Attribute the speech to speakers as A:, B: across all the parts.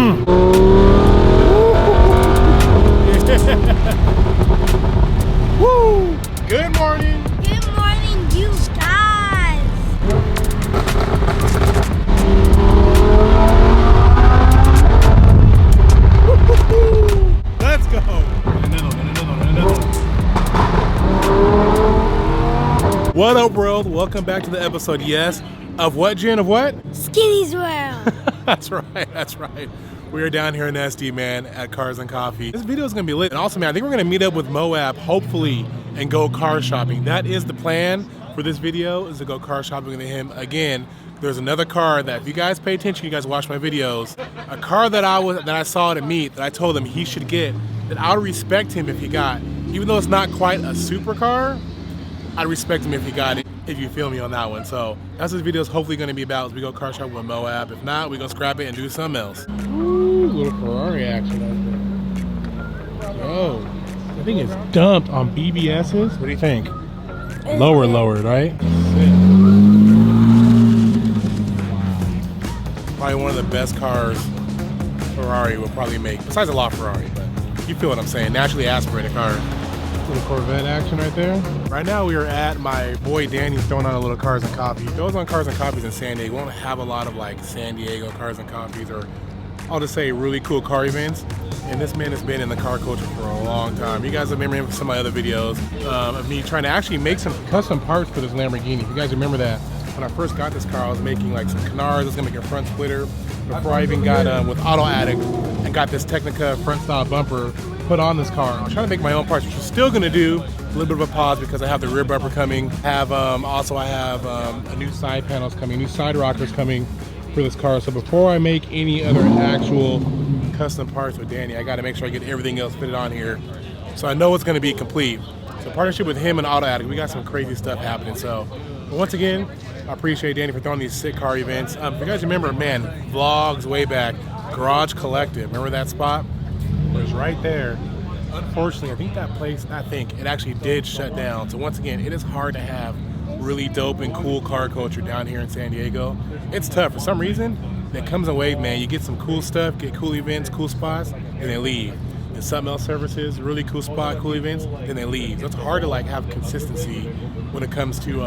A: Woo! Good morning.
B: Good morning, you guys.
A: Let's go. What up, world? Welcome back to the episode, yes, of what, Jen? Of what?
B: Skinny's World.
A: That's right, that's right. We are down here in SD, man, at Cars and Coffee. This video is going to be lit. And also, man, I think we're going to meet up with Moab, hopefully, and go car shopping. That is the plan for this video, is to go car shopping with him. Again, there's another car that, if you guys pay attention, you guys watch my videos, a car that I saw at a meet that I told him he should get, that I would respect him if he got. Even though it's not quite a supercar, I'd respect him if he got it, if you feel me on that one. So that's what this video is hopefully going to be about, as we go car shop with Moab. If not, we're going to scrap it and do something else. Ooh, little Ferrari action out there. Yo, I think it's dumped on BBS's. What do you think? Lower, right? Probably one of the best cars Ferrari will probably make, besides a LaFerrari, but you feel what I'm saying. Naturally aspirated car. Little Corvette action right there. Right now we are at my boy Danny's throwing on a little Cars and Coffee. He goes on Cars and Coffees in San Diego. We don't have a lot of like San Diego Cars and Coffees, or I'll just say really cool car events. And this man has been in the car culture for a long time. You guys remember him from some of my other videos of me trying to actually make some custom parts for this Lamborghini. If you guys remember that, when I first got this car, I was making like some canards. I was gonna make a front splitter before I even got with Auto Addict and got this Technica front style bumper put on this car. I was trying to make my own parts, which I'm still gonna do. A little bit of a pause because I have the rear bumper coming. I have a new side panels coming, new side rockers coming for this car. So before I make any other actual custom parts with Danny, I gotta make sure I get everything else fitted on here, so I know it's gonna be complete. So partnership with him and Auto Addict, we got some crazy stuff happening. So, but once again, I appreciate Danny for throwing these sick car events. If you guys remember, man, vlogs way back, Garage Collective, remember that spot? It was right there. Unfortunately, I think that place, it actually did shut down. So once again, it is hard to have really dope and cool car culture down here in San Diego. It's tough. For some reason, it comes in wave, man. You get some cool stuff, get cool events, cool spots, and they leave. And something else services, really cool spot, cool events, then they leave. So it's hard to like have consistency when it comes to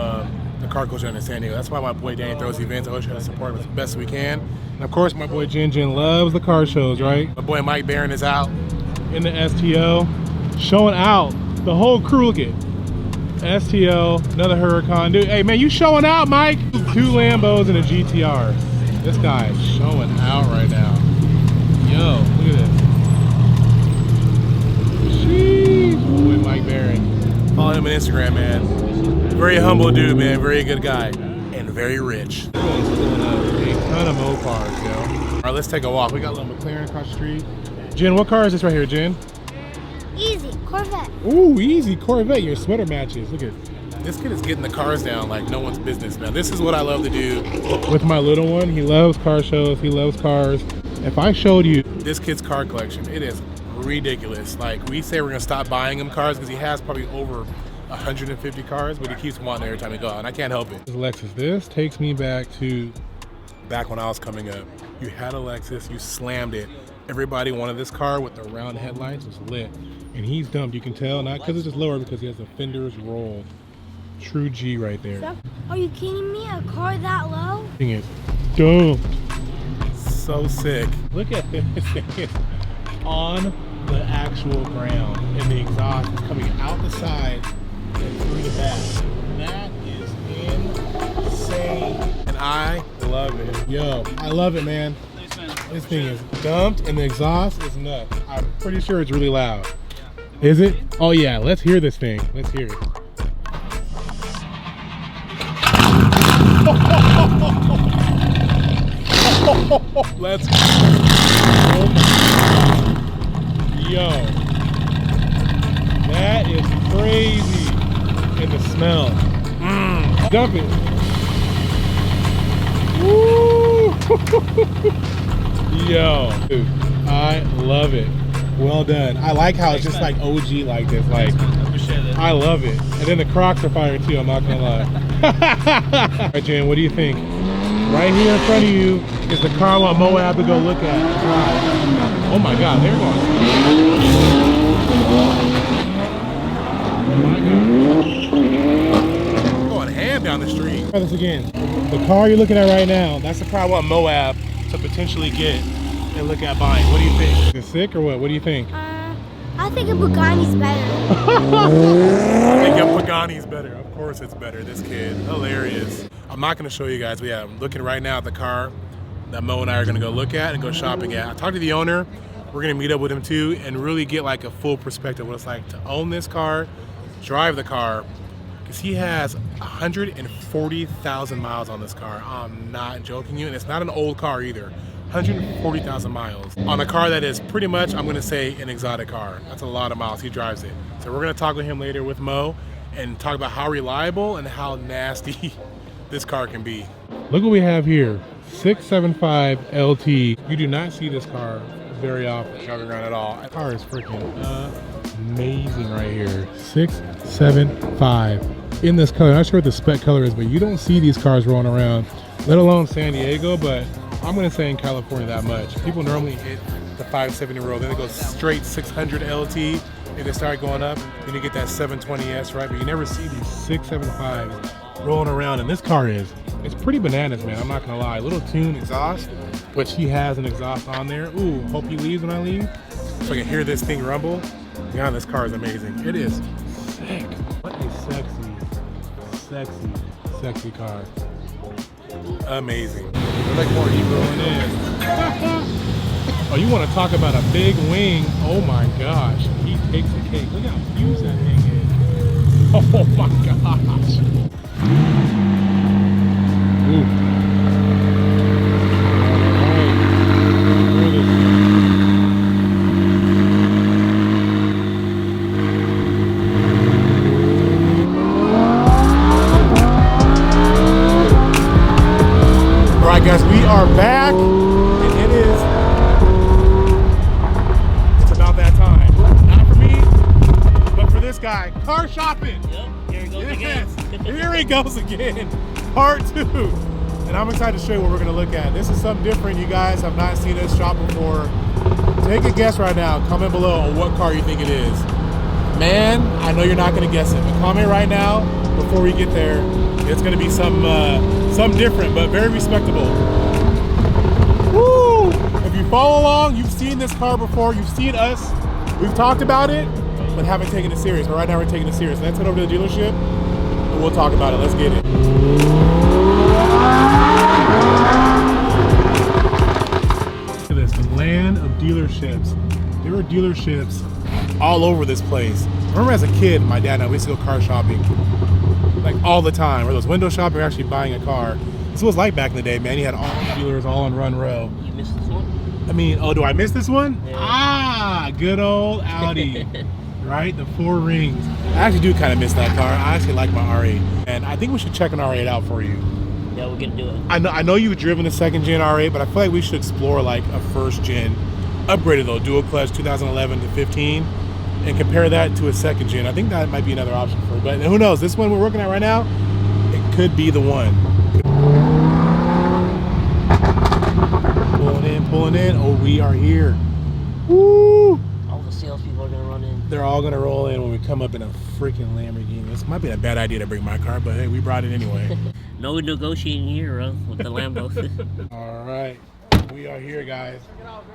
A: the car culture in San Diego. That's why my boy Danny throws events. I always try to support him as best we can. And of course, my boy Jen loves the car shows, right? My boy Mike Barron is out in the STO, showing out. The whole crew, look at STO, another Huracan. Dude, hey man, you showing out, Mike? 2 Lambos and a GTR. This guy is showing out right now. Yo, look at this. Sheesh, boy Mike Barron. Follow him on Instagram, man. Very humble dude, man. Very good guy. And very rich. Everyone's pulling up a ton of Mopars, yo. All right, let's take a walk. We got a little McLaren across the street. Jen, what car is this right here, Jen?
B: Easy, Corvette.
A: Ooh, easy, Corvette. Your sweater matches. Look at this kid is getting the cars down like no one's business, man. This is what I love to do with my little one. He loves car shows. He loves cars. If I showed you this kid's car collection, it is ridiculous. Like, we say we're gonna stop buying him cars because he has probably over 150 cars, but he keeps wanting every time we go out, and I can't help it. This Lexus, this takes me back when I was coming up. You had a Lexus, you slammed it. Everybody wanted this car with the round headlights. It was lit. And he's dumped, you can tell, not because it's just lower, because he has the fenders rolled. True G right there.
B: Are you kidding me? A car that low?
A: Thing is dumped. So sick. Look at this thing on the actual ground, and the exhaust is coming out the side and through the back. That is insane. And I love it. Yo, I love it, man. This thing is dumped and the exhaust is nuts. I'm pretty sure it's really loud. Is it? Oh yeah, let's hear this thing. Let's hear it. Let's go. Oh my. Yo. That is crazy. And the smell. Dump it. Woo! Yo, dude, I love it. Well done. I like how it's just like OG like this. Like, I love it. And then the Crocs are fire too, I'm not gonna lie. All right, Jen, what do you think? Right here in front of you is the car I want Moab to go look at. Drive. Oh my God, they're going. Going ham down the street. Try this again. The car you're looking at right now, that's the car I want Moab to potentially get and look at buying. What do you think? Is it sick or what? What do you think?
B: I think a Pagani's better.
A: I think a Pagani's better. Of course it's better. This kid, hilarious. I'm not gonna show you guys, but yeah, I'm looking right now at the car that Mo and I are gonna go look at and go shopping at. I talked to the owner. We're gonna meet up with him too and really get like a full perspective of what it's like to own this car, drive the car, because he has 140,000 miles on this car. I'm not joking you, and it's not an old car either. 140,000 miles on a car that is pretty much, I'm gonna say, an exotic car. That's a lot of miles. He drives it. So we're gonna talk with him later with Mo and talk about how reliable and how nasty this car can be. Look what we have here, 675 LT. You do not see this car very often driving around at all. The car is freaking amazing right here. 675 in this color. I'm not sure what the spec color is, but you don't see these cars rolling around, let alone San Diego, but I'm gonna say in California that much. People normally hit the 570 roll, then it goes straight 600 LT, and they start going up, then you get that 720S, right? But you never see these 675s rolling around, and this car it's pretty bananas, man. I'm not gonna lie. Little tune exhaust, which he has an exhaust on there. Ooh, hope he leaves when I leave, so I can hear this thing rumble. Yeah, this car is amazing. It is sick. What a sexy car. Amazing. They're like more rolling in. Oh, you want to talk about a big wing? Oh my gosh, he takes the cake. Look how huge that thing is. Oh my gosh. Ooh. All right, guys, we are back, and it's about that time. Not for me, but for this guy. Car shopping.
C: Yep, here he goes again.
A: Here he goes again. Part 2. And I'm excited to show you what we're gonna look at. This is something different. You guys have not seen us shop before. Take a guess right now. Comment below on what car you think it is. Man, I know you're not gonna guess it, but comment right now before we get there. It's gonna be some different, but very respectable. Woo! If you follow along, you've seen this car before, you've seen us. We've talked about it, but haven't taken it serious. But right now we're taking it serious. Let's head over to the dealership and we'll talk about it. Let's get it. Look at this, the land of dealerships. There are dealerships all over this place. I remember as a kid, my dad and I, we used to go car shopping like all the time. Or those window shopping, or actually buying a car. This is what it was like back in the day, man. You had all the dealers all on Run Row.
C: You missed this one?
A: I mean, oh, do I miss this one?
C: Yeah.
A: Ah, good old Audi. Right, the 4 rings. I actually do kind of miss that car. I actually like my R8, and I think we should check an R8 out for you.
C: Yeah, we're gonna do it.
A: I know you've driven a 2nd gen R8, but I feel like we should explore like a 1st gen, upgraded though, dual clutch 2011 to 15, and compare that to a 2nd gen. I think that might be another option for it, but who knows? This one we're working at right now, it could be the one. Pulling in. Oh, we are here. Woo!
C: All the salespeople are gonna run in.
A: They're all gonna roll in when we come up in a freaking Lamborghini. This might be a bad idea to bring my car, but hey, we brought it anyway.
C: No negotiating here with the Lambo.
A: All right, we are here, guys.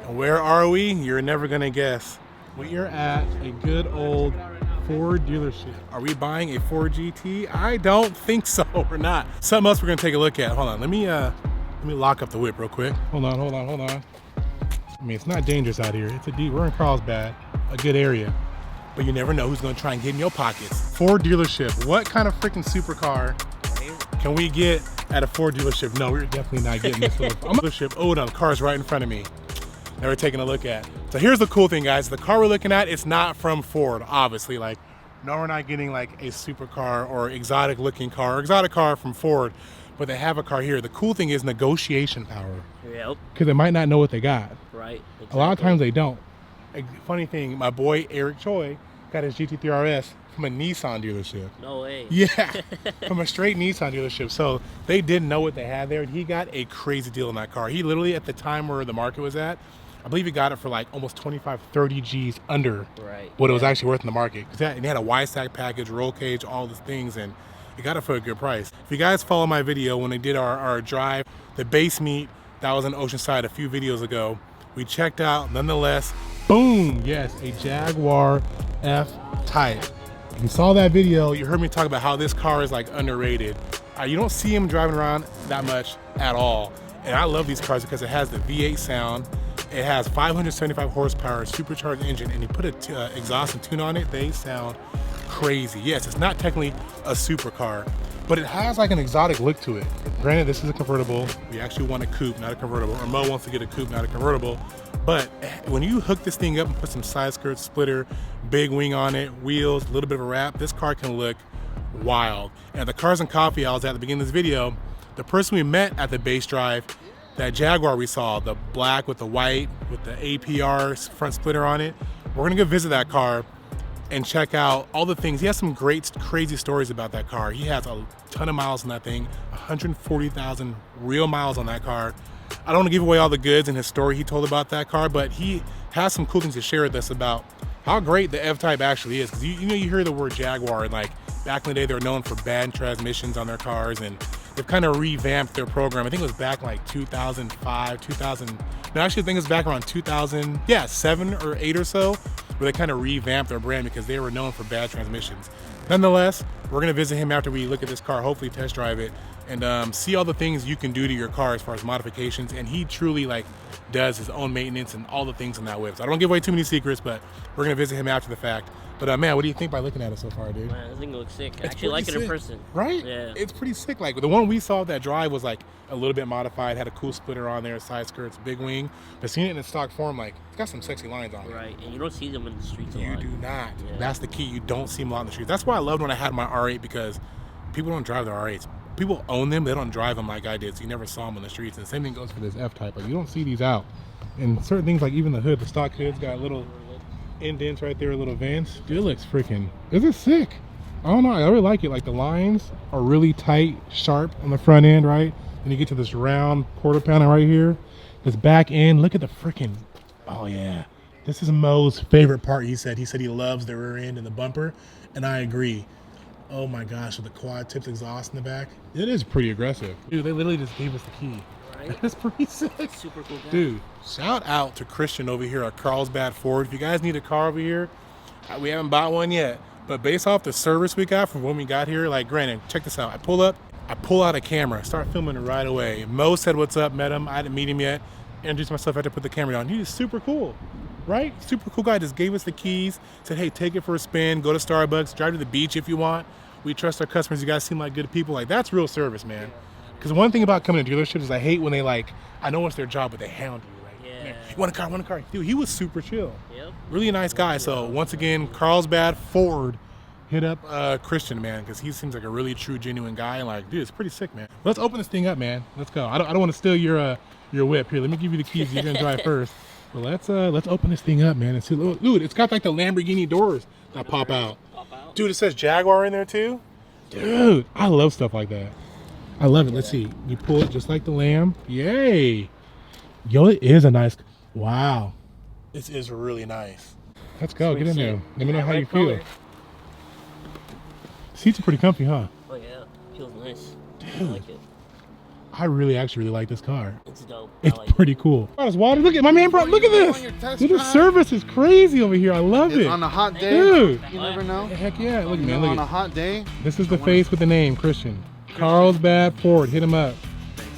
A: And where are we? You're never gonna guess. We are at a good old Ford dealership. Are we buying a Ford GT? I don't think so. We're not. Something else we're gonna take a look at. Hold on, let me lock up the whip real quick. Hold on. I mean, it's not dangerous out here. We're in Carlsbad, a good area. But you never know who's gonna try and get in your pockets. Ford dealership. What kind of freaking supercar can we get at a Ford dealership? No, we're definitely not getting this little dealership. Oh, no, the car's right in front of me that we're taking a look at. So here's the cool thing, guys. The car we're looking at, it's not from Ford, obviously. Like, no, we're not getting like a supercar or exotic looking car or exotic car from Ford, but they have a car here. The cool thing is negotiation power.
C: Yep.
A: Because they might not know what they got.
C: Right. Exactly.
A: A lot of times they don't. A funny thing, my boy Eric Choi got his GT3 RS from a Nissan dealership.
C: No way.
A: Yeah, from a straight Nissan dealership. So they didn't know what they had there. And he got a crazy deal on that car. He literally, at the time where the market was at, I believe he got it for like almost 25, 30 G's under what it was actually worth in the market. And he had a Y-Stack package, roll cage, all these things, and he got it for a good price. If you guys follow my video when they did our drive, the base meet that was in Oceanside a few videos ago, we checked out, nonetheless, boom, yes, a Jaguar F-Type. If you saw that video, you heard me talk about how this car is like underrated. You don't see him driving around that much at all. And I love these cars because it has the V8 sound. It has 575 horsepower, supercharged engine, and you put an exhaust and tune on it, they sound crazy. Yes, it's not technically a supercar, but it has like an exotic look to it. Granted, this is a convertible. We actually want a coupe, not a convertible. Or Mo wants to get a coupe, not a convertible. But when you hook this thing up and put some side skirts, splitter, big wing on it, wheels, a little bit of a wrap, this car can look wild. And the Cars and Coffee I was at the beginning of this video, the person we met at the base drive, that Jaguar we saw, the black with the white, with the APR front splitter on it, we're gonna go visit that car and check out all the things. He has some great, crazy stories about that car. He has a ton of miles on that thing, 140,000 real miles on that car. I don't want to give away all the goods and his story he told about that car, but he has some cool things to share with us about how great the F-Type actually is. Because you know, you hear the word Jaguar, and like back in the day, they were known for bad transmissions on their cars, and they've kind of revamped their program. I think it was back in like 2005, 2000. No, actually, I think it was back around 2007 or 8 or so, where they kind of revamped their brand because they were known for bad transmissions. Nonetheless, we're gonna visit him after we look at this car, hopefully test drive it, and see all the things you can do to your car as far as modifications. And he truly like does his own maintenance and all the things on that whip. So I don't give away too many secrets, but we're gonna visit him after the fact. But man, what do you think by looking at it so far, dude?
C: Man, this thing looks sick. I actually like it in person.
A: Right?
C: Yeah.
A: It's pretty sick. Like the one we saw that drive was like a little bit modified, had a cool splitter on there, side skirts, big wing. But seeing it in its stock form, like it's got some sexy lines on it.
C: Right, and you don't see them in the streets a
A: You
C: lot.
A: do not.
C: Yeah.
A: That's the key. You don't see them a lot in the streets. That's why I loved when I had my R8, because people don't drive their R8s. People own them, they don't drive them like I did, so you never saw them on the streets. And the same thing goes for this F-Type. Like you don't see these out. And certain things like even the hood, the stock hood's got little indents right there, little vents. Dude, it looks freaking, this is sick. I don't know, I really like it. Like the lines are really tight, sharp on the front end, right? Then you get to this round quarter pounder right here. This back end, look at the freaking, oh yeah. This is Mo's favorite part, he said. He said he loves the rear end and the bumper, and I agree. Oh my gosh, with the quad tips exhaust in the back. It is pretty aggressive. Dude, they literally just gave us the key.
C: Right?
A: That's pretty sick.
C: Super cool guy.
A: Dude, shout out to Christian over here at Carlsbad Ford. If you guys need a car over here, we haven't bought one yet, but based off the service we got from when we got here, like granted, check this out. I pull out a camera, start filming it right away. Mo said what's up, met him. I didn't meet him yet. Introduced myself, I had to put the camera down. He was super cool, right? Super cool guy, just gave us the keys, said, hey, take it for a spin, go to Starbucks, drive to the beach if you want. We trust our customers. You guys seem like good people. Like, that's real service, man. Because one thing about coming to dealerships is I hate when they like, I know it's their job, but they hound you. Like,
C: Yeah.
A: man, you want a car, want a car. Dude, he was super chill.
C: Yep.
A: Really nice guy. So once again, Carlsbad Ford, hit up Christian, man, because he seems like a really true, genuine guy. And like, dude, it's pretty sick, man. Let's open this thing up, man. Let's go. I don't want to steal your whip. Here, let me give you the keys. You're gonna drive first. But let's open this thing up, man, and see. Dude, it's got like the Lamborghini doors that pop out. Dude, it says Jaguar in there too. Dude, I love stuff like that. I love it. Let's see. You pull it just like the Lamb. Yay. Yo, it is a nice. Wow. This is really nice. Let's go. Get in there. Let me know how you feel. Seats are pretty comfy, huh?
C: Oh yeah, feels nice.
A: Dude.
C: I like it.
A: I actually really like this car.
C: It's dope.
A: It's
C: I like
A: pretty cool. Oh, it's water. Look at my man brought. Look at this. Dude, the service is crazy over here. I love it.
D: On a hot day,
A: Dude.
D: you never know.
A: Heck yeah. Look,
D: You
A: man.
D: know,
A: Look
D: on a
A: at
D: hot day.
A: this is the face with the name, Christian. Carlsbad Ford. Hit him up.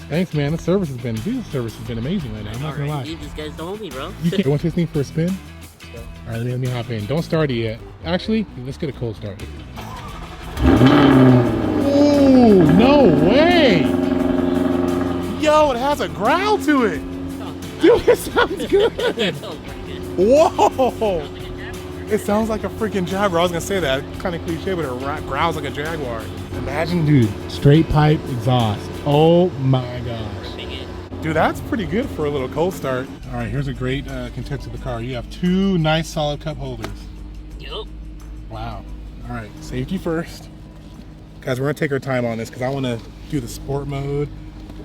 A: Thanks, man. The service has been amazing right now. I'm not gonna lie.
C: Dude, these guys don't me, bro.
A: You want this thing for a spin?
C: Let's go.
A: All right, let me hop in. Don't start it yet. Actually, let's get a cold start. Oh, no way! Yo, it has a growl to it. Dude, it sounds good.
C: That sounds pretty good.
A: Whoa! It sounds like a freaking Jaguar. I was gonna say that, kind of cliche, but it growls like a Jaguar. Imagine, dude, straight pipe exhaust. Oh my gosh. Dude, that's pretty good for a little cold start. All right, here's a great contents of the car. You have two nice solid cup holders.
C: Yup.
A: Wow. All right, safety first. Guys, we're gonna take our time on this because I wanna do the sport mode,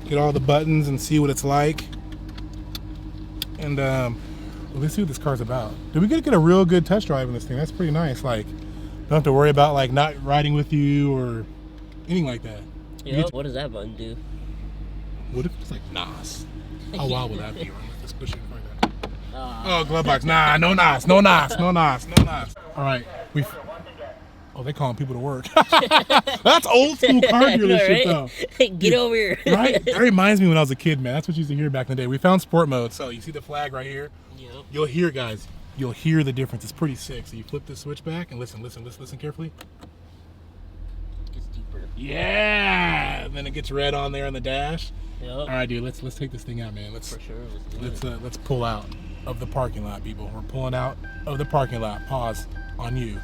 A: get all the buttons and see what it's like. And well, let's see what this car's about. Did we get a real good test drive in this thing? That's pretty nice. Like, don't have to worry about like not riding with you or anything like that.
C: Yeah, what does that button do?
A: What if it's like NOS? How wild would that be? Let's push it like that. Oh, glove box. Nah, no NOS, no NOS, no NOS, no NOS. All right, oh, they calling people to work. That's old school car dealership though.
C: Get over here.
A: Right? That reminds me when I was a kid, man. That's what you used to hear back in the day. We found sport mode. So you see the flag right here?
C: Yep.
A: You'll hear, guys. You'll hear the difference. It's pretty sick. So you flip the switch back and listen carefully.
C: It gets deeper.
A: Yeah. And then it gets red on there on the dash.
C: Yep.
A: All right, dude. Let's take this thing out, man.
C: For sure.
A: Let's pull out of the parking lot, people. We're pulling out of the parking lot. Pause on you.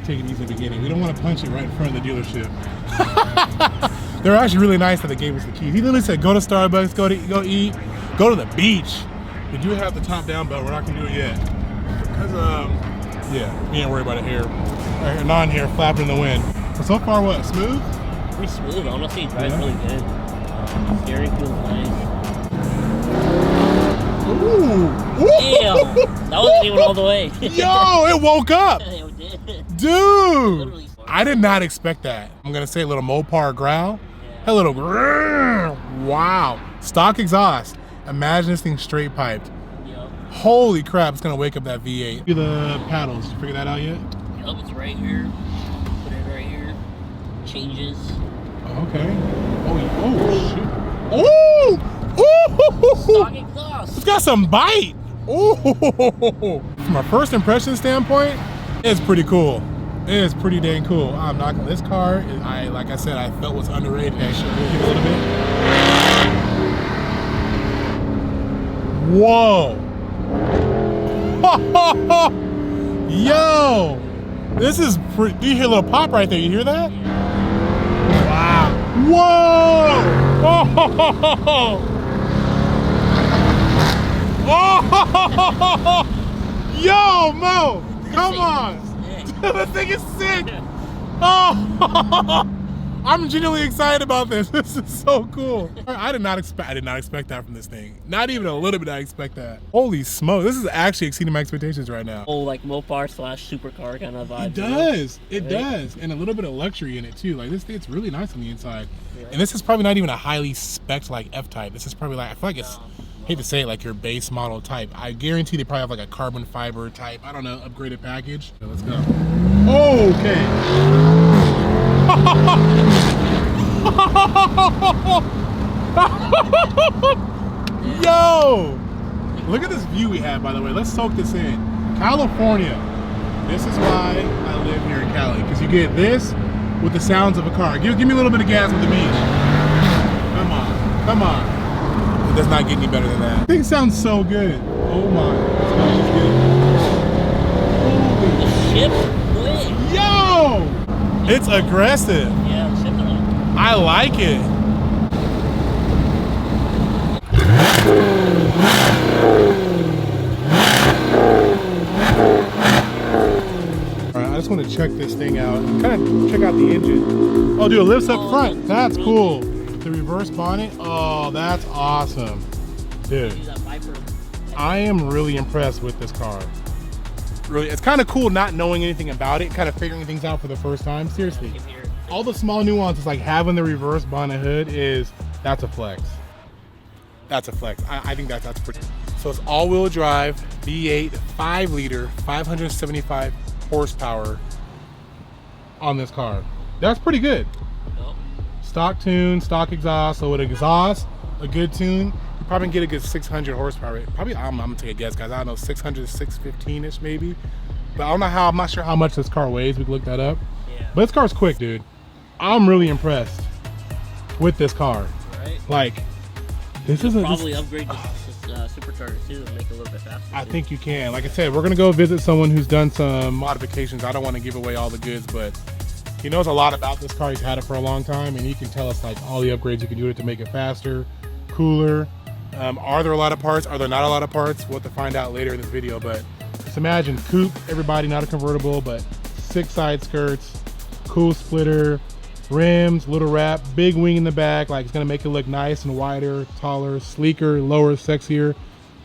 A: Take it easy in the beginning. We don't want to punch it right in front of the dealership. They're actually really nice that they gave us the keys. He literally said, go to Starbucks, go eat, go to the beach. We do have the top down belt. We're not gonna do it yet. Because yeah, we ain't worried about it here. Right here, non-hair, flapping in the wind. But so far, what, smooth?
C: Pretty smooth, honestly. It drives really good. Steering feels nice.
A: Ooh.
C: Damn, that wasn't even all the way.
A: Yo, it woke up.
C: It did.
A: Dude, I did not expect that. I'm gonna say a little Mopar growl.
C: Yeah.
A: A little grrr. Wow. Stock exhaust. Imagine this thing straight piped.
C: Yep.
A: Holy crap, it's gonna wake up that V8. Do the paddles, did you figure that out yet?
C: Yep, it's right here. Put it right here. Changes.
A: Oh, okay. Oh, shit. Oh!
C: Stock
A: Ooh!
C: exhaust.
A: It's got some bite. Ooh! From a first impression standpoint, it's pretty cool. It is pretty dang cool. I'm not gonna. This car, like I said, I felt was underrated. Actually, we'll give it a little bit. Whoa! Yo! This is pretty. Do you hear a little pop right there? You hear that? Wow! Whoa! Oh! Yo, Mo! Come on! This thing is sick! Oh! I'm genuinely excited about this. This is so cool. I did not expect that from this thing. Not even a little bit I expect that. Holy smoke, this is actually exceeding my expectations right now.
C: Oh, like Mopar / supercar kind of vibe.
A: It does. It does. And a little bit of luxury in it too. Like this thing, it's really nice on the inside. Yeah. And this is probably not even a highly spec'd like F-Type. This is probably like, I feel like it's, I hate to say it, like your base model type. I guarantee they probably have like a carbon fiber type, I don't know, upgraded package. So let's go. Okay. Yo! Look at this view we have, by the way. Let's soak this in. California. This is why I live here in Cali, because you get this with the sounds of a car. Give me a little bit of gas with the beach. Come on, come on. It does not get any better than that. Thing sounds so good. Oh my, this car is good.
C: The ship lit.
A: Yo! It's aggressive.
C: Yeah, the ship's on.
A: I like it. All right, I just want to check this thing out and kind of check out the engine. Oh, dude, it lifts up front. That's cool. The reverse bonnet. Oh, that's awesome. Dude, I am really impressed with this car. Really, it's kind of cool not knowing anything about it, kind of figuring things out for the first time. Seriously, all the small nuances, like having the reverse bonnet hood, that's a flex. That's a flex. I think that's pretty. So it's all-wheel drive, V8, 5-liter, 575 horsepower on this car. That's pretty good.
C: Yep.
A: Stock tune, stock exhaust. So with exhaust, a good tune, you probably get a good 600 horsepower. Probably, I'm gonna take a guess, guys. I don't know, 600, 615-ish maybe. But I don't know how. I'm not sure how much this car weighs. We can look that up.
C: Yeah.
A: But this car's quick, dude. I'm really impressed with this car.
C: Right.
A: Like, this isn't
C: probably upgrade this supercharger too and make it a little bit faster.
A: I think you can. Like I said, we're gonna go visit someone who's done some modifications. I don't want to give away all the goods, but He knows a lot about this car. He's had it for a long time, and he can tell us like all the upgrades you can do to it to make it faster, cooler. Are there a lot of parts? Are there not a lot of parts? We'll have to find out later in this video, but just imagine coupe, everybody, not a convertible, but 6 side skirts, cool splitter, rims, little wrap, big wing in the back, like it's gonna make it look nice and wider, taller, sleeker, lower, sexier,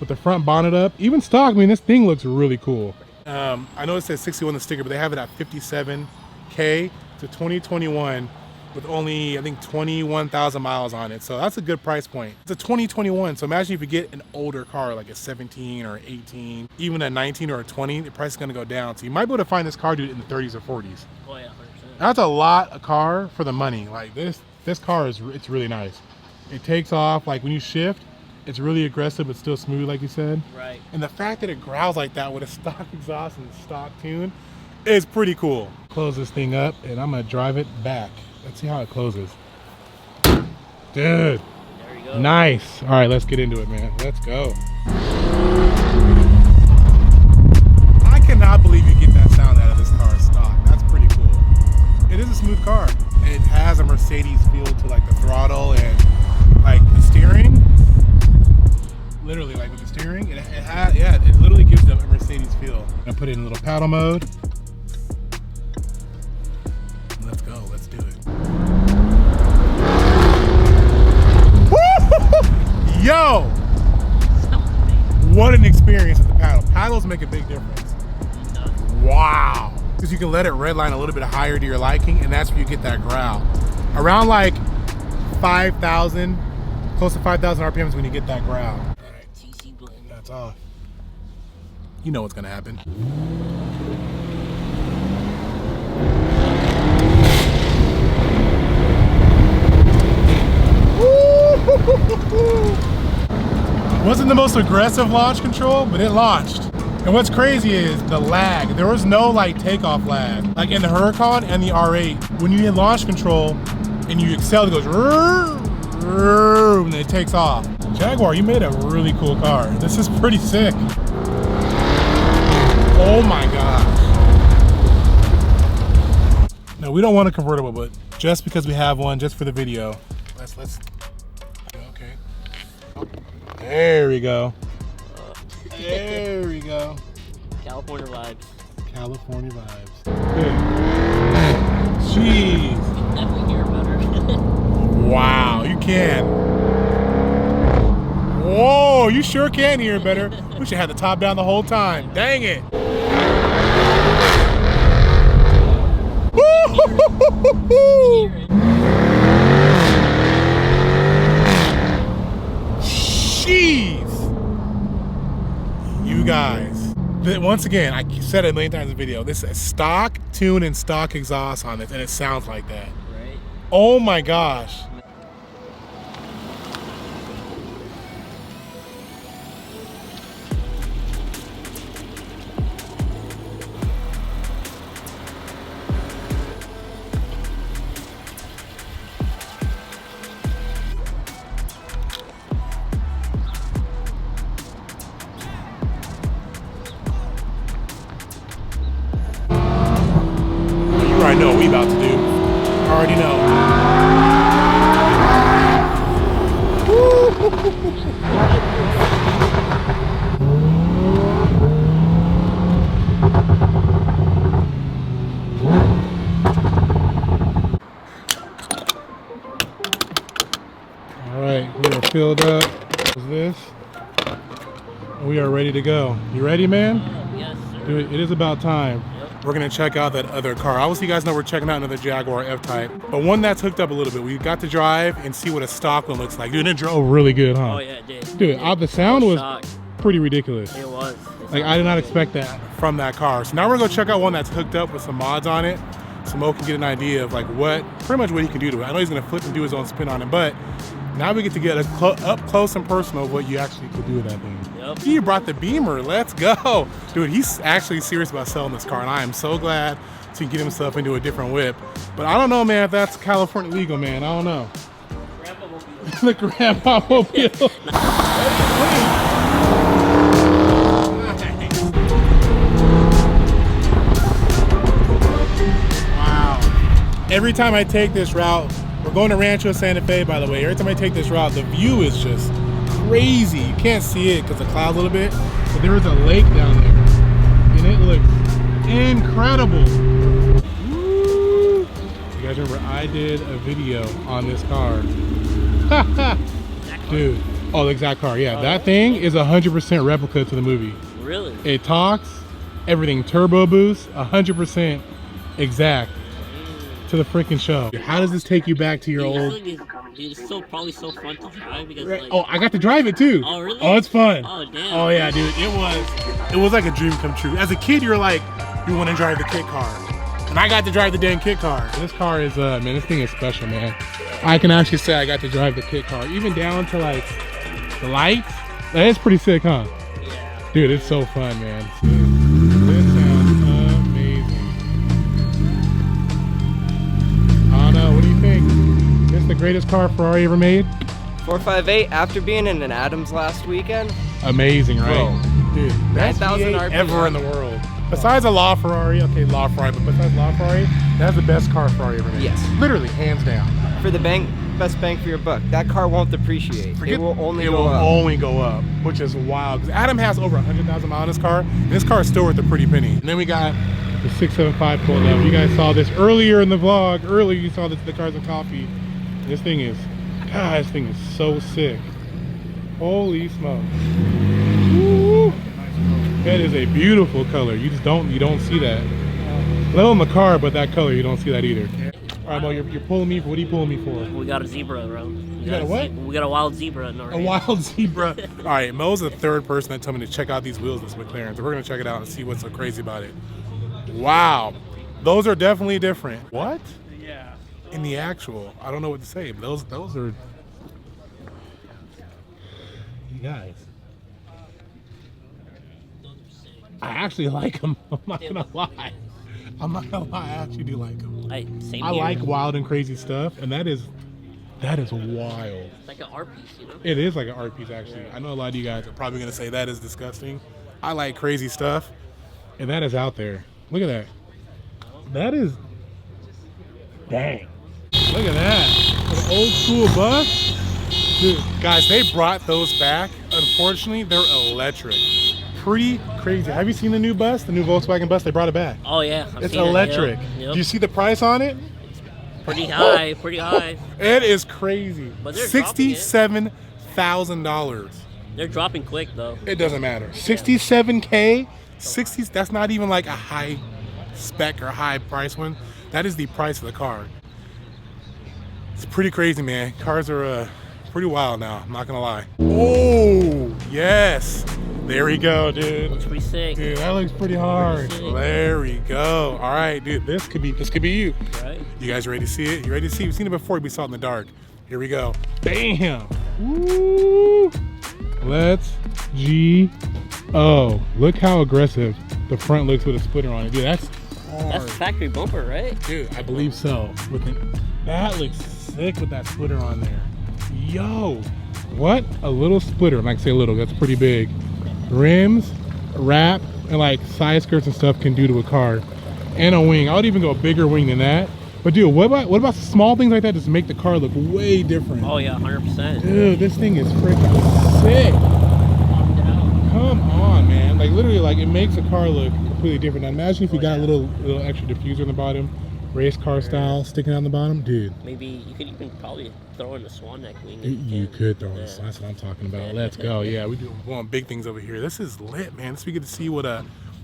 A: with the front bonnet up. Even stock, I mean, this thing looks really cool. I know it says 61 on the sticker, but they have it at 57K to 2021 with only, I think, 21,000 miles on it. So that's a good price point. It's a 2021, so imagine if you get an older car, like a 17 or 18, even a 19 or a 20, the price is gonna go down. So you might be able to find this car, dude, in the 30s or 40s.
C: Oh yeah, 100%.
A: That's a lot of car for the money. Like this car it's really nice. It takes off, like when you shift, it's really aggressive but still smooth, like you said.
C: Right.
A: And the fact that it growls like that with a stock exhaust and stock tune is pretty cool. Close this thing up and I'm gonna drive it back. Let's see how it closes. Dude.
C: There you go.
A: Nice. All right, let's get into it, man. Let's go. I cannot believe you get that sound out of this car stock. That's pretty cool. It is a smooth car. It has a Mercedes feel to like the throttle and like the steering. Literally, like with the steering, it has, yeah, it literally gives them a Mercedes feel. I put it in a little paddle mode. Let's go, let's do it. Yo! What an experience with the paddle. Paddles make a big difference. Wow. Because you can let it redline a little bit higher to your liking, and that's where you get that growl. Around like 5,000, close to 5,000 RPMs when you get that growl. That's off. You know what's gonna happen. Wasn't the most aggressive launch control, but it launched. And what's crazy is the lag. There was no like takeoff lag. Like in the Huracan and the R8, when you hit launch control and you excel, it goes and it takes off. Jaguar, you made a really cool car. This is pretty sick. Oh my gosh. No, we don't want a convertible, but just because we have one, just for the video, let's. Okay. There we go. There we go.
C: California vibes.
A: California vibes. Good. Jeez.
C: You can definitely hear better.
A: Wow, you can. Whoa, you sure can hear better. We should have the top down the whole time. Dang it. Jeez. You guys. Once again, I said it a million times in the video. This is stock tune and stock exhaust on this, and it sounds like that.
C: Right.
A: Oh my gosh. I know what we about to do. I already know. All right, we are filled up. What's this? We are ready to go. You ready, man?
C: Yes, sir.
A: Dude, it is about time. We're gonna check out that other car. Obviously, you guys know we're checking out another Jaguar F-Type, but one that's hooked up a little bit. We got to drive and see what a stock one looks like. Dude, it drove really good, huh?
C: Oh yeah, it did.
A: Dude, the sound was
C: shocked.
A: pretty ridiculous.
C: It was.
A: Like, I did not expect that from that car. So now we're gonna check out one that's hooked up with some mods on it, so Mo can get an idea of like pretty much what he can do to it. I know he's gonna flip and do his own spin on it, but now we get to get up close and personal of what you actually could do with that thing.
C: Yep.
A: He brought the Beamer, let's go. Dude, he's actually serious about selling this car, and I am so glad to get himself into a different whip. But I don't know, man, if that's California legal, man, I don't know.
C: Grandpa mobile.
A: The grandpa mobile. Wow. every time I take this route, we're going to Rancho Santa Fe, by the way. Every time I take this route, the view is just crazy. You can't see it because of the clouds a little bit, but there is a lake down there, and it looks incredible. Woo. You guys remember I did a video on this car. Dude, oh, the exact car, yeah. That thing is 100% replica to the movie.
C: Really?
A: It talks, everything turbo boost, 100% exact to the freaking show. How does this take you back to your old?
C: Dude, it's still probably so fun to drive because like.
A: Oh, I got to drive it too.
C: Oh really?
A: Oh, it's fun.
C: Oh damn.
A: Oh yeah, dude, it was like a dream come true. As a kid, you're like, you want to drive the kit car, and I got to drive the damn kit car. This car is, man, this thing is special, man. I can actually say I got to drive the kit car, even down to like the lights. That is pretty sick, huh?
C: Yeah.
A: Dude, it's so fun, man. This sounds amazing. I don't know, what do you think? This is the greatest car Ferrari ever made?
D: 458 after being in an Adams last weekend.
A: Amazing, right?
D: Bro.
A: Dude, best
D: 9,000
A: V8
D: RPM.
A: ever in the world. Besides a LaFerrari, okay, LaFerrari, but besides LaFerrari, that's the best car Ferrari ever made.
D: Yes.
A: Literally, hands down.
D: For the best bang for your buck. That car won't depreciate. It will only go up.
A: Which is wild. Because Adam has over 100,000 miles on his car, and this car is still worth a pretty penny. And then we got the 675 pulled up. You guys saw this earlier in the vlog. Earlier you saw this, the Cars and Coffee. This thing is, God, this thing is so sick. Holy smokes. Woo. That is a beautiful color. You don't see that. Let alone the car, but that color, you don't see that either. All right, Mo, you're pulling me for, what are you pulling me for?
C: We got a zebra, bro.
A: You got a what?
C: We got a wild zebra in our
A: A wild zebra. All right, Mo's the third person that told me to check out these wheels, this McLaren. So we're gonna check it out and see what's so crazy about it. Wow, those are definitely different. What?
E: Yeah.
A: In the actual, I don't know what to say. Those are. You guys. I actually like them. I'm not gonna lie. I'm not gonna lie. I actually do like them.
C: Same
A: I
C: here.
A: like wild and crazy stuff, and that is wild.
C: It's like an art piece, you know?
A: It is like an art piece, actually. I know a lot of you guys are probably gonna say that is disgusting. I like crazy stuff, and that is out there. Look at that. That is, dang. Look at that. An old school bus. Dude, guys, they brought those back. Unfortunately, they're electric. Pretty crazy. Have you seen the new bus? The new Volkswagen bus? They brought it back.
C: Oh yeah. I've
A: It's
C: seen
A: electric.
C: It, yep.
A: Do you see the price on it?
C: Pretty high, pretty high.
A: It is crazy.
C: But they're dropping it.
A: $67,000.
C: They're dropping quick though.
A: It doesn't matter. 67K, 60. That's not even like a high spec or high price one. That is the price of the car. It's pretty crazy, man. Cars are pretty wild now. I'm not gonna lie. Oh yes, there we go, dude.
C: Looks pretty sick.
A: Dude, that looks pretty hard.
C: Pretty sick.
A: There we go. All right, dude. This could be you.
C: Right?
A: You guys ready to see it? You ready to see it? We've seen it before. We saw it in the dark. Here we go. Bam. Woo. Let's go. Look how aggressive the front looks with a splitter on it. Dude, that's hard.
C: That's the factory bumper, right?
A: Dude, I believe so. That looks sick with that splitter on there. Yo, what a little splitter. Like, say little, that's pretty big. Rims, wrap, and like side skirts and stuff can do to a car. And a wing. I would even go a bigger wing than that. But dude, what about small things like that just make the car look way different?
C: Oh yeah, 100%.
A: Dude, this thing is freaking sick. Come on, man. Like literally, like it makes a car look completely different. Now imagine if you got a little extra diffuser in the bottom, race car style sticking out the bottom, dude.
C: Maybe you could even probably throw in a swan neck wing.
A: You could throw this. That's what I'm talking about. Let's go. Yeah, we want big things over here. This is lit, man. We get to see what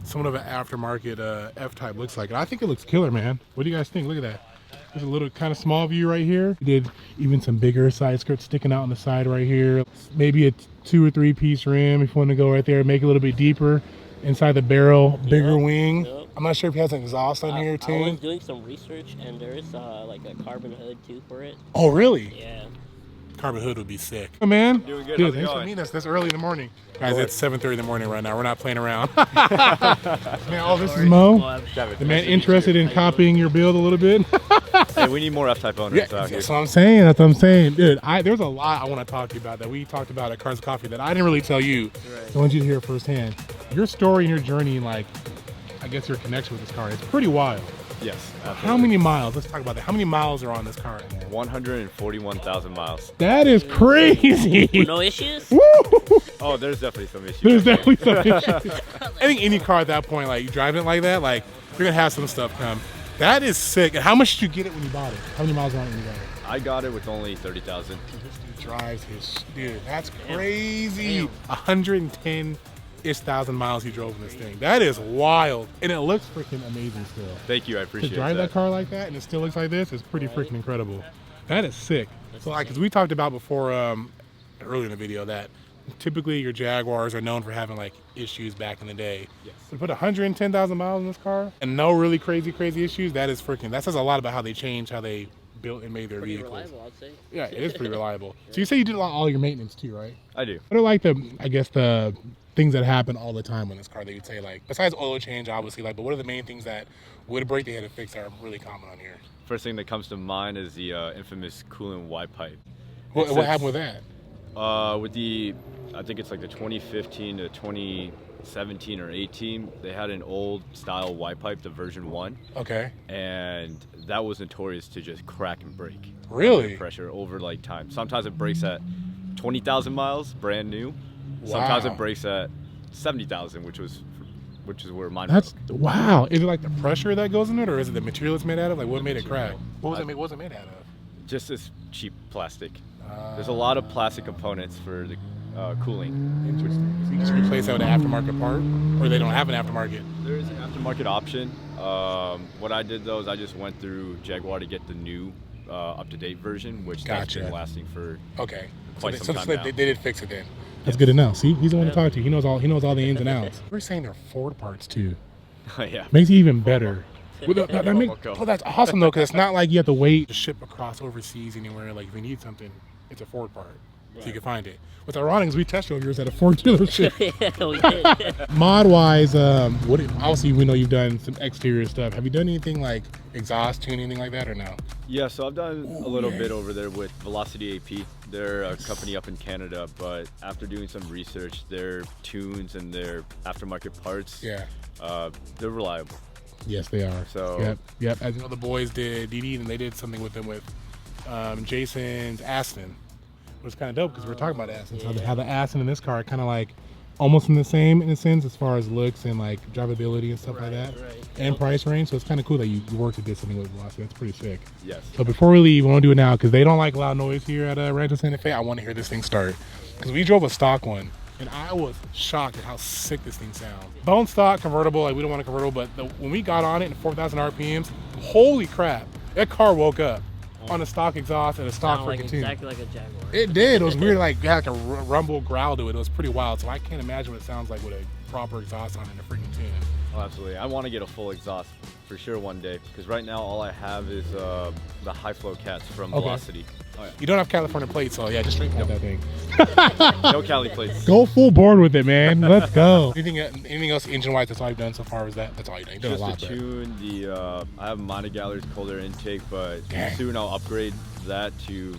A: somewhat of an aftermarket F-Type looks like. And I think it looks killer, man. What do you guys think? Look at that. There's a little kind of small view right here. We did even some bigger side skirts sticking out on the side right here. Maybe a 2 or 3 piece rim if you want to go right there. Make it a little bit deeper inside the barrel. Bigger wing.
C: Yep.
A: I'm not sure if he has an exhaust on here too.
C: I was doing some research and there is like a carbon hood too for it.
A: Oh, really?
C: Yeah.
A: Carbon hood would be sick. Oh, man.
E: Doing good.
A: Dude,
E: How's it
A: thanks for
E: going?
A: meeting us this early in the morning. Guys, it's 7:30 in the morning right now. We're not playing around. Man, oh, this is Mo. The man interested in copying your build a little bit.
E: Hey, we need more F-Type owners
A: Yeah,
E: out here.
A: that's what I'm saying. That's what I'm saying. Dude, there's a lot I want to talk to you about that we talked about at Cars and Coffee that I didn't really tell you.
C: Right.
A: So I want you to hear it firsthand. Your story and your journey, like, I guess your connection with this car, it's pretty wild.
E: Yes. Absolutely.
A: How many miles? Let's talk about that. How many miles are on this car right now?
E: 141,000 miles.
A: That is crazy.
C: No issues?
A: Woo!
E: Oh, there's definitely some issues.
A: There's definitely some issues. I think any car at that point, like you driving it like that, like you're gonna have some stuff come. That is sick. And how much did you get it when you bought it? How many miles are on it when you got it?
E: I got it with only 30,000.
A: This dude drives his dude. That's crazy.
C: Damn.
A: 110-ish thousand miles he drove in this thing. That is wild, and it looks freaking amazing still.
E: Thank you, I
A: To
E: appreciate
A: drive that
E: that.
A: car like that and it still looks like this is pretty freaking incredible. That is sick. So like, as we talked about before earlier in the video, that typically your Jaguars are known for having like issues back in the day.
E: Yes.
A: To put 110,000 miles in this car and no really crazy issues, that is freaking. That says a lot about how they changed how they built and made their
C: Pretty
A: vehicles.
C: reliable, I'd say.
A: Yeah, it is pretty reliable. So you say you did all your maintenance too, right?
E: I do.
A: What are like the things that happen all the time on this car that you'd say, like, besides oil change, obviously, like, but what are the main things that would break they had to fix that are really common on here?
E: First thing that comes to mind is the infamous coolant Y pipe.
A: What happened with that?
E: With the, I think it's like the 2015 to 2017 or 18, they had an old style Y pipe, the version 1.
A: Okay.
E: And that was notorious to just crack and break.
A: Really?
E: Under pressure over like time. Sometimes it breaks at 20,000 miles, brand new. Sometimes
A: Wow.
E: it breaks at 70,000, which is where mine
A: That's
E: broke.
A: wow. Is it like the pressure that goes in it, or is it the material it's made out of? Like, what made it crack? What was it made out of?
E: Just this cheap plastic. There's a lot of plastic components for the cooling.
A: Interesting. So you just replace that with an aftermarket part, or they don't have an aftermarket?
E: There is an aftermarket option. What I did though is I just went through Jaguar to get the new up-to-date version, which has
A: Gotcha.
E: been lasting for
A: Okay.
E: quite
A: so
E: some time now.
A: they did fix it then. That's good to know. See, he's the one to talk to. He knows all the ins and outs. We're saying they're Ford parts too.
E: Yeah.
A: Makes it even better. Well,
E: Okay.
A: that's awesome though, because it's not like you have to wait to ship across overseas anywhere. Like if you need something, it's a Ford part, so you can find it. What's ironic is we test drove yours at a Ford dealership.
C: Yeah, we did.
A: Mod wise, obviously we know you've done some exterior stuff. Have you done anything like exhaust tuning, anything like that, or no?
E: Yeah, so I've done a little bit over there with Velocity AP. They're a company up in Canada, but after doing some research, their tunes and their aftermarket parts,
A: Yeah.
E: they're reliable.
A: Yes, they are.
E: So-
A: yep. As you know, the boys did DD, and they did something with them with Jason's Aston. It was kind of dope because we were talking about Aston. So how the Aston in this car are kind of like almost in the same in a sense as far as looks and like drivability and stuff like that,
C: right.
A: and price range. So it's kind of cool that you worked and did something with Velocity. That's pretty sick.
E: Yes.
A: So before we leave, we want to do it now because they don't like loud noise here at Rancho Santa Fe. I want to hear this thing start because we drove a stock one. And I was shocked at how sick this thing sounds. Bone stock convertible, like we don't want a convertible, but when we got on it at 4,000 RPMs, holy crap, that car woke up on a stock exhaust and a stock
C: Sound like
A: freaking tune.
C: exactly like a Jaguar.
A: It did. It was weird. Like it had like a rumble growl to it. It was pretty wild. So I can't imagine what it sounds like with a proper exhaust on it in a freaking tune.
E: Oh, absolutely. I want to get a full exhaust for sure one day because right now all I have is the high flow cats from
A: Okay.
E: Velocity. Oh,
A: You don't have California plates, so yeah, just straight pump that thing.
E: yeah. No Cali plates.
A: Go full board with it, man. Let's go. Anything else engine-wise? That's all you've done so far. Is that's all you've done? You've done a lot
E: Just to
A: there.
E: tune the, I have monogallery's cold air intake, but
A: Dang.
E: soon I'll upgrade that to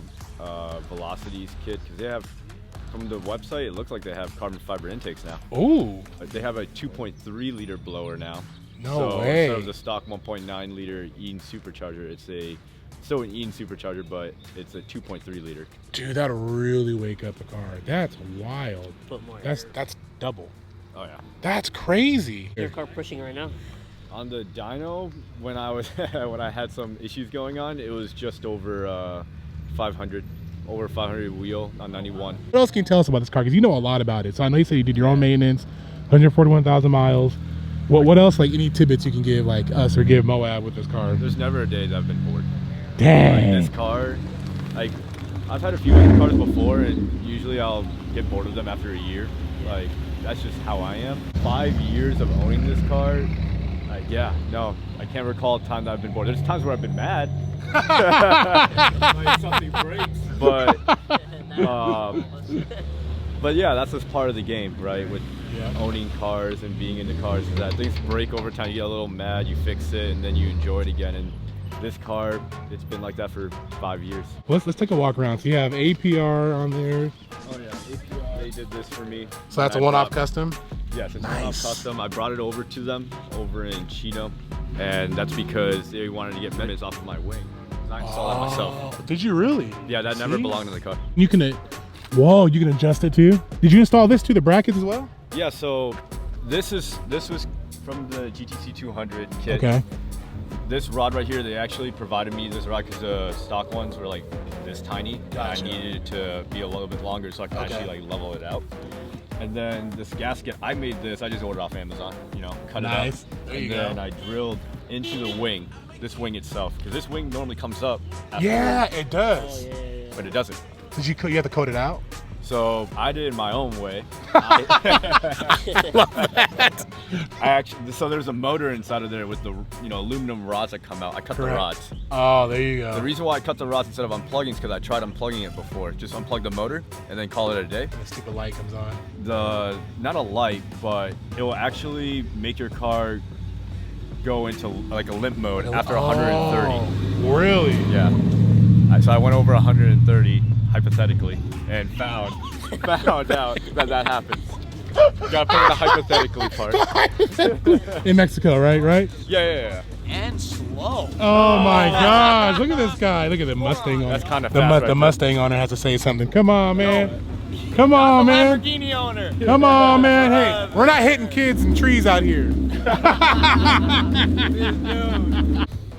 E: Velocity's kit because they have, from the website, it looks like they have carbon fiber intakes now.
A: Ooh,
E: But they have a 2.3 liter blower now.
A: no
E: so
A: way.
E: instead of the stock 1.9 liter Eaton supercharger, it's still an Eaton supercharger, but it's a 2.3 liter.
A: Dude, that'll really wake up the car. That's wild.
C: Put more
A: That's
C: air.
A: double.
E: Oh yeah.
A: That's crazy.
C: Your car pushing right now?
E: On the dyno, when I was when I had some issues going on, it was just over 500, over 500 wheel on 91.
A: What else can you tell us about this car? Because you know a lot about it. So I know you said you did your own maintenance, 141,000 miles. What else, like any tidbits you can give like us or give Moab with this car?
E: There's never a day that I've been bored.
A: Dang.
E: Like this car, like I've had a few other cars before, and usually I'll get bored of them after a year. Like that's just how I am. 5 years of owning this car, yeah, no, I can't recall a time that I've been bored. There's times where I've been mad. Like something breaks. But yeah, that's just part of the game, right? With owning cars and being into cars, is that things break over time. You get a little mad, you fix it, and then you enjoy it again. And this car, it's been like that for 5 years.
A: Let's take a walk around. So you have APR on there.
E: Oh yeah, API. They did this for me.
A: So that's a
E: when I
A: one-off
E: bought-
A: custom.
E: Yes, it's
A: Nice.
E: custom. I brought it over to them over in Chino, and that's because they wanted to get minutes off of my wing. I installed that myself.
A: Did you really?
E: Yeah, that never
A: See?
E: belonged in the car.
A: You can, whoa, you can adjust it too? Did you install this too, the brackets as well?
E: Yeah, so this was from the GTC 200 kit.
A: Okay.
E: This rod right here, they actually provided me this rod because the stock ones were like this tiny.
A: Gotcha.
E: And I needed it to be a little bit longer so I could actually like level it out. And then this gasket, I made this, I just ordered off Amazon, you know, cut
A: Nice.
E: it
A: There
E: out.
A: you
E: And then
A: go.
E: I drilled into the wing, this wing itself, because this wing normally comes up after
A: Yeah, it does.
E: but it doesn't.
A: Did you have to coat it out?
E: So I did it my own way. So there's a motor inside of there with the aluminum rods that come out. I cut
A: Correct.
E: the rods.
A: Oh, there you go.
E: The reason why I cut the rods instead of unplugging is because I tried unplugging it before. Just unplug the motor and then call it a day.
A: The stupid light comes on.
E: Not a light, but it will actually make your car go into like a limp mode after 130.
A: Oh, really?
E: Yeah. So I went over 130 hypothetically and found out that happens. You gotta put in the hypothetically part.
A: In Mexico, right?
E: Yeah.
C: And slow.
A: Oh my gosh, look at this guy. Look at the Mustang on it.
E: That's kinda
A: the,
E: fast right
A: the
E: there.
A: Mustang owner has to say something. Come on, man. Come on, man.
C: Lamborghini owner.
A: Come on, man. Hey, we're not hitting kids and trees out here.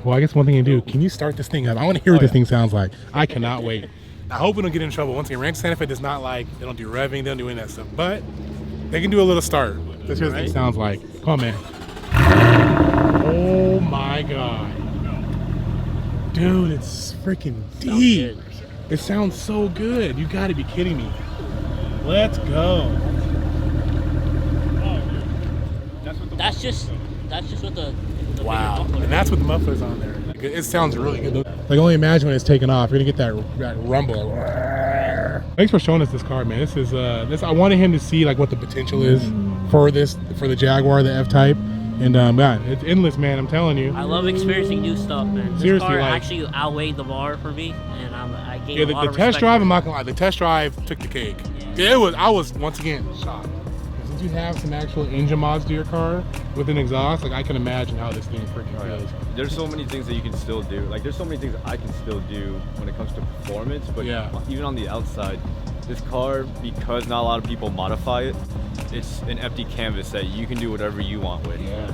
A: Well, I guess one thing to do, can you start this thing up? I want to hear what this thing sounds like. I cannot wait. I hope we don't get in trouble. Once again, Ranch Santa Fe does not they don't do revving, they don't do any of that stuff, but they can do a little start. Let's hear what this thing sounds like. Come on, man. Oh my God. Dude, it's freaking deep. It sounds so good. You gotta be kidding me. Let's go.
C: That's just what the
A: Wow.
C: bigger muffler
A: And that's what the muffler's on there. It sounds really good. Like, only imagine when it's taken off. You're gonna get that rumble. Thanks for showing us this car, man. This is I wanted him to see like what the potential is for the Jaguar, the F-Type. And God, it's endless, man. I'm telling you.
C: I love experiencing new stuff, man. This
A: Seriously,
C: car
A: like-
C: actually outweighed the bar for me, and I gained
A: Yeah,
C: a lot
A: the
C: of
A: test
C: respect
A: drive,
C: for
A: I'm
C: it.
A: not gonna lie, the test drive took the cake. Yeah, I was once again shocked. Since you have some actual engine mods to your car with an exhaust, like I can imagine how this thing freaking feels.
E: There's so many things that you can still do. Like there's so many things I can still do when it comes to performance, but
A: Yeah.
E: even on the outside, this car, because not a lot of people modify it, it's an empty canvas that you can do whatever you want with.
A: Yes.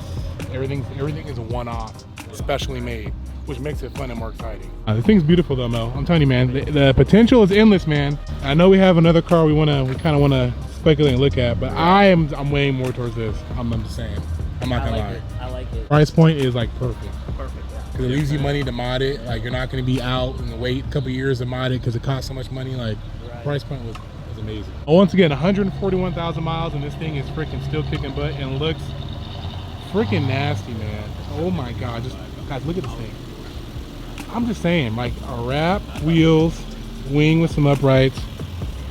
A: Everything is a one-off, specially made, which makes it fun and more exciting. The thing's beautiful though, Mo. I'm telling you, man, the potential is endless, man. I know we have another car we kind of want to speculate and look at, but I'm weighing more towards this. I'm just saying. I'm not gonna lie.
C: I like it.
A: Price point is like perfect.
C: Perfect.
A: Because it leaves you money to mod it. Like you're not going to be out and wait a couple years to mod it because it costs so much money. Like price point was amazing. Oh, once again, 141,000 miles and this thing is freaking still kicking butt and looks freaking nasty, man. Oh my God, guys, look at this thing. I'm just saying, like a wrap, wheels, wing with some uprights,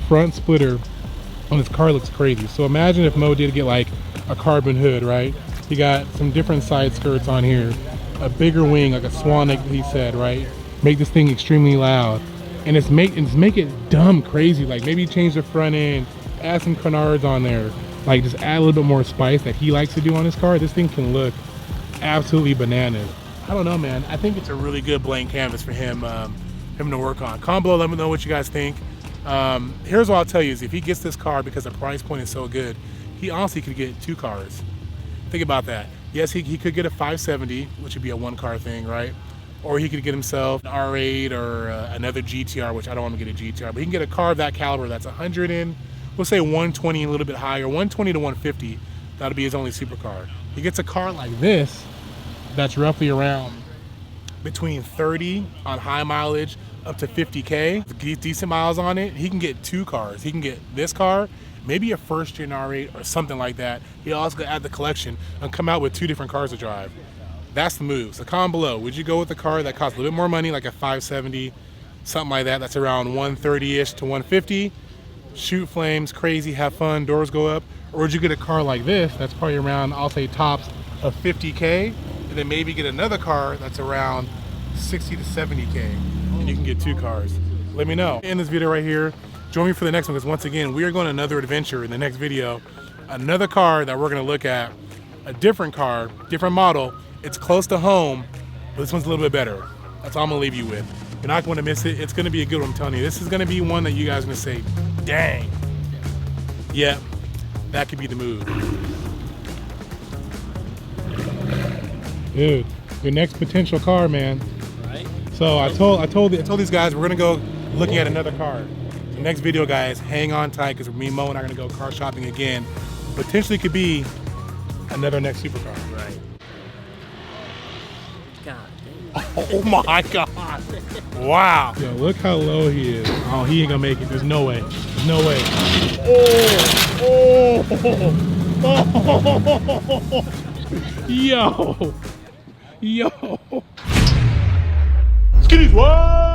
A: front splitter on this car looks crazy. So imagine if Mo did get like a carbon hood, right? He got some different side skirts on here, a bigger wing, like a swan neck, he said, right? Make this thing extremely loud. And it's make it dumb crazy. Like maybe change the front end, add some canards on there, like just add a little bit more spice that he likes to do on his car. This thing can look absolutely bananas. I don't know, man. I think it's a really good blank canvas for him to work on. Comment below, let me know what you guys think. Here's what I'll tell you is if he gets this car because the price point is so good, he honestly could get two cars. Think about that. Yes, he could get a 570, which would be a one-car thing, right? Or he could get himself an R8 or another GTR, which I don't want to get a GTR, but he can get a car of that caliber that's 100 and, we'll say 120, a little bit higher, 120 to 150. That'll be his only supercar. He gets a car like this that's roughly around between 30 on high mileage up to 50K, decent miles on it. He can get two cars. He can get this car, maybe a first gen R8 or something like that. He also could add the collection and come out with two different cars to drive. That's the move. So comment below, would you go with a car that costs a little bit more money, like a 570, something like that, that's around 130-ish to 150, shoot flames, crazy, have fun, doors go up, or would you get a car like this that's probably around, I'll say tops of 50K, and then maybe get another car that's around 60 to 70K, and you can get two cars. Let me know. In this video right here, join me for the next one, because once again, we are going on another adventure in the next video. another car that we're gonna look at, a different car, different model. It's close to home, but this one's a little bit better. That's all I'm gonna leave you with. You're not gonna miss it. It's gonna be a good one, I'm telling you. This is gonna be one that you guys are gonna say, dang. Yeah, that could be the move. Dude, your next potential car, man.
C: Right?
A: So I told these guys we're gonna go looking at another car. The next video, guys, hang on tight because me and Mo and I are gonna go car shopping again. Potentially could be another next supercar.
C: Right. God damn.
A: Oh my God! Wow. Yo, look how low he is. Oh, he ain't gonna make it. There's no way. There's no way. Oh! Yo! Yo! Skinny's what?